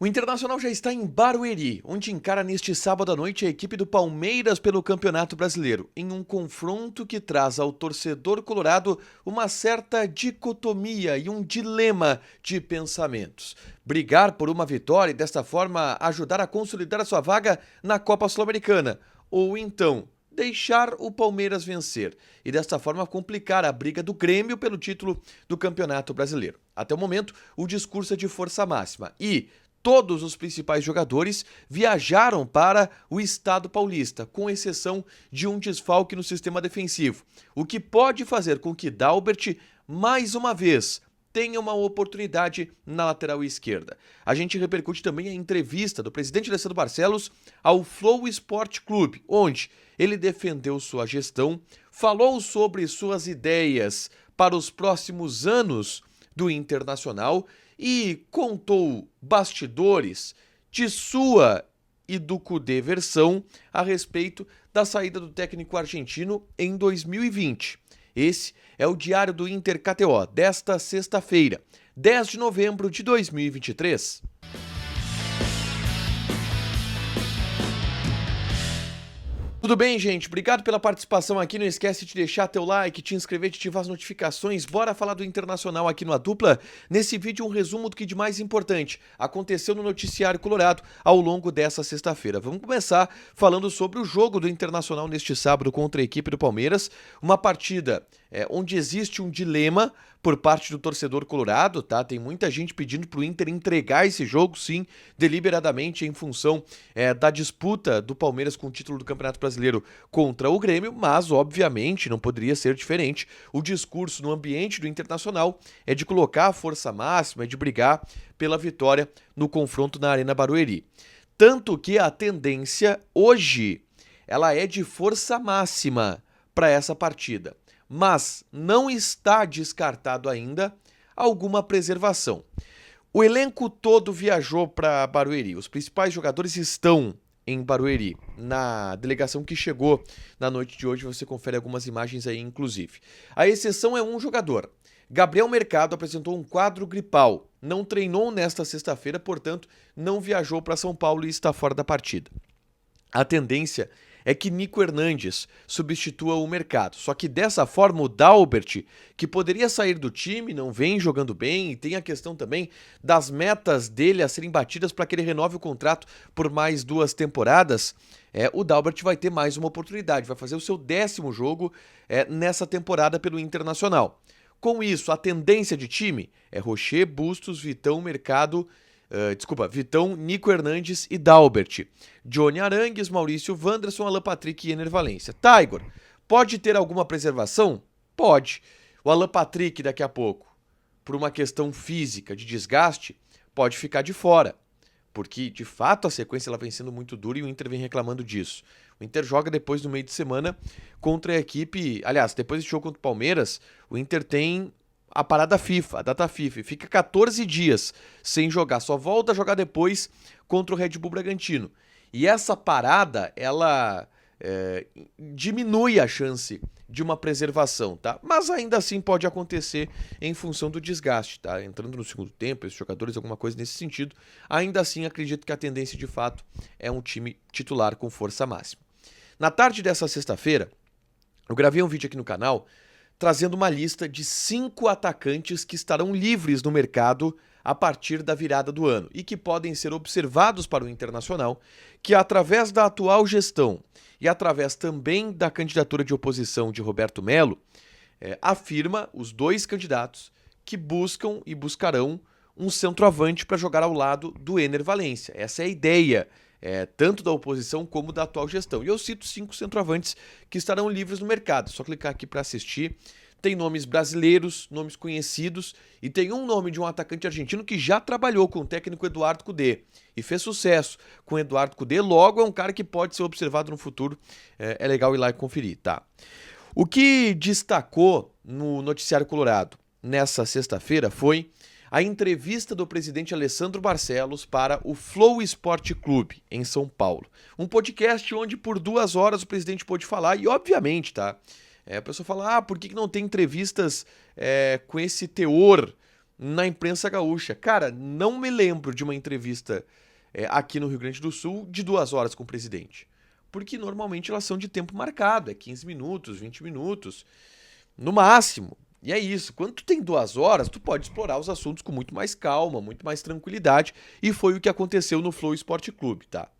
O Internacional já está em Barueri, onde encara neste sábado à noite a equipe do Palmeiras pelo Campeonato Brasileiro, em um confronto que traz ao torcedor colorado uma certa dicotomia e um dilema de pensamentos. Brigar por uma vitória e desta forma ajudar a consolidar a sua vaga na Copa Sul-Americana, ou então deixar o Palmeiras vencer e desta forma complicar a briga do Grêmio pelo título do Campeonato Brasileiro. Até o momento, o discurso é de força máxima e todos os principais jogadores viajaram para o estado paulista, com exceção de um desfalque no sistema defensivo, o que pode fazer com que Dalbert, mais uma vez, tenha uma oportunidade na lateral esquerda. A gente repercute também a entrevista do presidente Alessandro Barcelos ao Flow Sport Clube, onde ele defendeu sua gestão, falou sobre suas ideias para os próximos anos do Internacional e contou bastidores de sua e do Kudê versão a respeito da saída do técnico argentino em 2020. Esse é o Diário do Inter KTO desta sexta-feira, 10 de novembro de 2023. Tudo bem, gente? Obrigado pela participação aqui. Não esquece de deixar teu like, te inscrever, de ativar as notificações. Bora falar do Internacional aqui no A Dupla. Nesse vídeo, um resumo do que de mais importante aconteceu no noticiário colorado ao longo dessa sexta-feira. Vamos começar falando sobre o jogo do Internacional neste sábado contra a equipe do Palmeiras. Uma partida onde existe um dilema por parte do torcedor colorado, tá? Tem muita gente pedindo pro Inter entregar esse jogo, sim, deliberadamente em função da disputa do Palmeiras com o título do Campeonato Brasileiro contra o Grêmio, mas, obviamente, não poderia ser diferente. O discurso no ambiente do Internacional é de colocar a força máxima, é de brigar pela vitória no confronto na Arena Barueri. Tanto que a tendência hoje, ela é de força máxima para essa partida. Mas não está descartado ainda alguma preservação. O elenco todo viajou para Barueri. Os principais jogadores estão em Barueri, na delegação que chegou na noite de hoje. Você confere algumas imagens aí, inclusive. A exceção é um jogador. Gabriel Mercado apresentou um quadro gripal. Não treinou nesta sexta-feira, portanto, não viajou para São Paulo e está fora da partida. A tendência é que Nico Hernandes substitua o Mercado. Só que dessa forma o Dalbert, que poderia sair do time, não vem jogando bem, e tem a questão também das metas dele a serem batidas para que ele renove o contrato por mais 2 temporadas, o Dalbert vai ter mais uma oportunidade, vai fazer o seu 10º jogo nessa temporada pelo Internacional. Com isso, a tendência de time é Rocher, Bustos, Vitão, Mercado... Vitão, Nico Hernandes e Dalbert. Johnny Arangues, Maurício Wanderson, Alan Patrick e Ener Valencia. Tá, Igor, pode ter alguma preservação? Pode. O Alan Patrick daqui a pouco, por uma questão física de desgaste, pode ficar de fora. Porque, de fato, a sequência ela vem sendo muito dura e o Inter vem reclamando disso. O Inter joga depois no meio de semana contra a equipe... Aliás, depois desse jogo contra o Palmeiras, o Inter tem a parada FIFA, a data FIFA, fica 14 dias sem jogar, só volta a jogar depois contra o Red Bull Bragantino. E essa parada, ela diminui a chance de uma preservação, tá? Mas ainda assim pode acontecer em função do desgaste, tá? Entrando no segundo tempo, esses jogadores, alguma coisa nesse sentido, ainda assim acredito que a tendência de fato é um time titular com força máxima. Na tarde dessa sexta-feira, eu gravei um vídeo aqui no canal trazendo uma lista de 5 atacantes que estarão livres no mercado a partir da virada do ano e que podem ser observados para o Internacional, que através da atual gestão e através também da candidatura de oposição de Roberto Melo, afirma os 2 candidatos que buscam e buscarão um centroavante para jogar ao lado do Ener Valencia. Essa é a ideia, tanto da oposição como da atual gestão. E eu cito 5 centroavantes que estarão livres no mercado. É só clicar aqui para assistir. Tem nomes brasileiros, nomes conhecidos, e tem um nome de um atacante argentino que já trabalhou com o técnico Eduardo Kudê e fez sucesso com o Eduardo Kudê. Logo, é um cara que pode ser observado no futuro. É legal ir lá e conferir, tá? O que destacou no noticiário colorado nessa sexta-feira foi a entrevista do presidente Alessandro Barcelos para o Flow Sport Clube, em São Paulo. Um podcast onde por 2 horas o presidente pôde falar e, obviamente, tá? A pessoa fala, por que não tem entrevistas com esse teor na imprensa gaúcha. Cara, não me lembro de uma entrevista aqui no Rio Grande do Sul de 2 horas com o presidente. Porque normalmente elas são de tempo marcado, é 15 minutos, 20 minutos, no máximo. E é isso, quando tu tem 2 horas, tu pode explorar os assuntos com muito mais calma, muito mais tranquilidade, e foi o que aconteceu no Flow Esporte Clube, tá?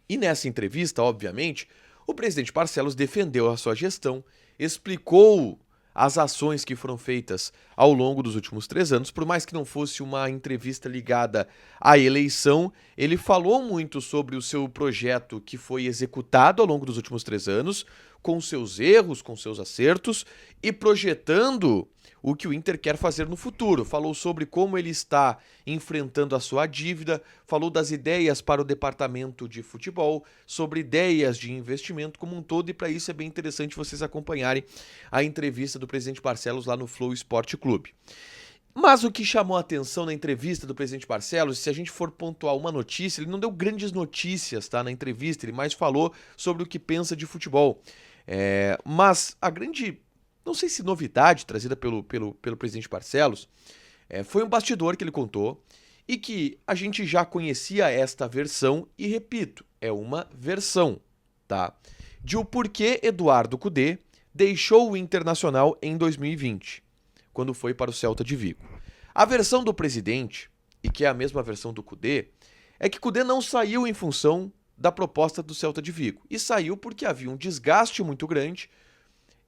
E nessa entrevista, obviamente, o presidente Barcelos defendeu a sua gestão, explicou as ações que foram feitas ao longo dos últimos 3 anos. Por mais que não fosse uma entrevista ligada à eleição, ele falou muito sobre o seu projeto que foi executado ao longo dos últimos 3 anos, com seus erros, com seus acertos e projetando o que o Inter quer fazer no futuro. Falou sobre como ele está enfrentando a sua dívida, falou das ideias para o departamento de futebol, sobre ideias de investimento como um todo, e para isso é bem interessante vocês acompanharem a entrevista do presidente Barcelos lá no Flow Esporte Clube. Mas o que chamou a atenção na entrevista do presidente Barcelos, se a gente for pontuar uma notícia, ele não deu grandes notícias, tá, na entrevista, ele mais falou sobre o que pensa de futebol. Mas a grande, não sei se novidade trazida pelo presidente Barcelos, foi um bastidor que ele contou e que a gente já conhecia esta versão e, repito, é uma versão, tá? De o porquê Eduardo Cudê deixou o Internacional em 2020, quando foi para o Celta de Vigo. A versão do presidente, e que é a mesma versão do Cudê, é que Cudê não saiu em função da proposta do Celta de Vigo, e saiu porque havia um desgaste muito grande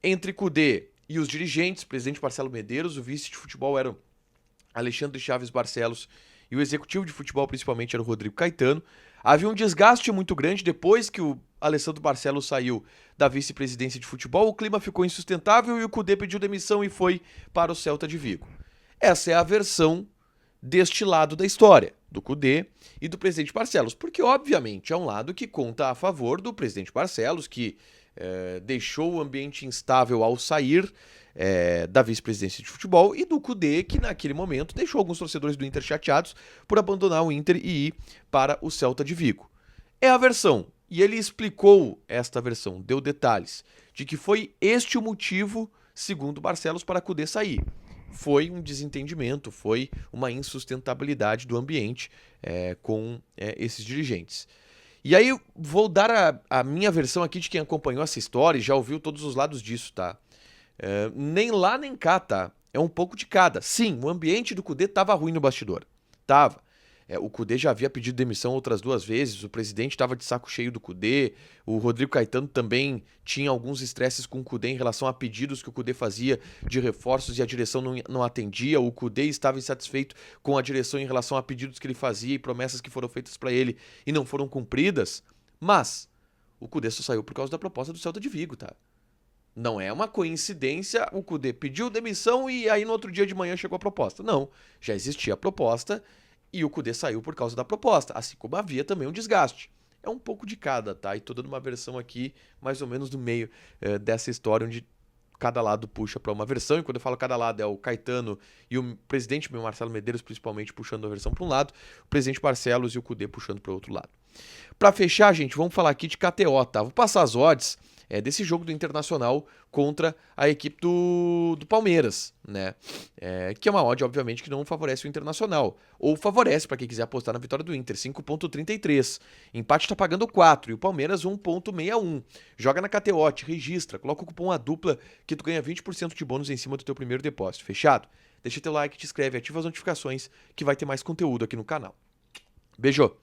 entre Cudê e os dirigentes, o presidente Marcelo Medeiros, o vice de futebol era Alexandre Chaves Barcelos e o executivo de futebol principalmente era o Rodrigo Caetano. Havia um desgaste muito grande depois que o Alessandro Barcelos saiu da vice-presidência de futebol, o clima ficou insustentável e o Cudê pediu demissão e foi para o Celta de Vigo. Essa é a versão deste lado da história, do Cudê e do presidente Barcelos, porque obviamente é um lado que conta a favor do presidente Barcelos, que deixou o ambiente instável ao sair da vice-presidência de futebol, e do Cudê, que naquele momento deixou alguns torcedores do Inter chateados por abandonar o Inter e ir para o Celta de Vigo. É a versão, e ele explicou esta versão, deu detalhes, de que foi este o motivo, segundo Barcelos, para Cudê sair. Foi um desentendimento, foi uma insustentabilidade do ambiente com esses dirigentes. E aí eu vou dar a minha versão aqui de quem acompanhou essa história e já ouviu todos os lados disso, tá? Nem lá nem cá, tá? É um pouco de cada. Sim, o ambiente do Cudê tava ruim no bastidor. Tava. O Cudê já havia pedido demissão outras 2 vezes, o presidente estava de saco cheio do Cudê, o Rodrigo Caetano também tinha alguns estresses com o Cudê em relação a pedidos que o Cudê fazia de reforços e a direção não atendia, o Cudê estava insatisfeito com a direção em relação a pedidos que ele fazia e promessas que foram feitas para ele e não foram cumpridas, mas o Cudê só saiu por causa da proposta do Celta de Vigo, tá? Não é uma coincidência, o Cudê pediu demissão e aí no outro dia de manhã chegou a proposta. Não, já existia a proposta e o Cudê saiu por causa da proposta, assim como havia também um desgaste. É um pouco de cada, tá? E tô dando uma versão aqui, mais ou menos no meio dessa história, onde cada lado puxa para uma versão, e quando eu falo cada lado é o Caetano e o presidente Marcelo Medeiros, principalmente, puxando a versão para um lado, o presidente Barcelos e o Cudê puxando para o outro lado. Para fechar, gente, vamos falar aqui de KTO, tá? Vou passar as odds desse jogo do Internacional contra a equipe do Palmeiras, né? Que é uma odd, obviamente, que não favorece o Internacional. Ou favorece para quem quiser apostar na vitória do Inter, 5,33. Empate está pagando 4 e o Palmeiras 1,61. Joga na KTO, te registra, coloca o cupom ADUPLA que tu ganha 20% de bônus em cima do teu primeiro depósito. Fechado? Deixa teu like, te inscreve, ativa as notificações que vai ter mais conteúdo aqui no canal. Beijo!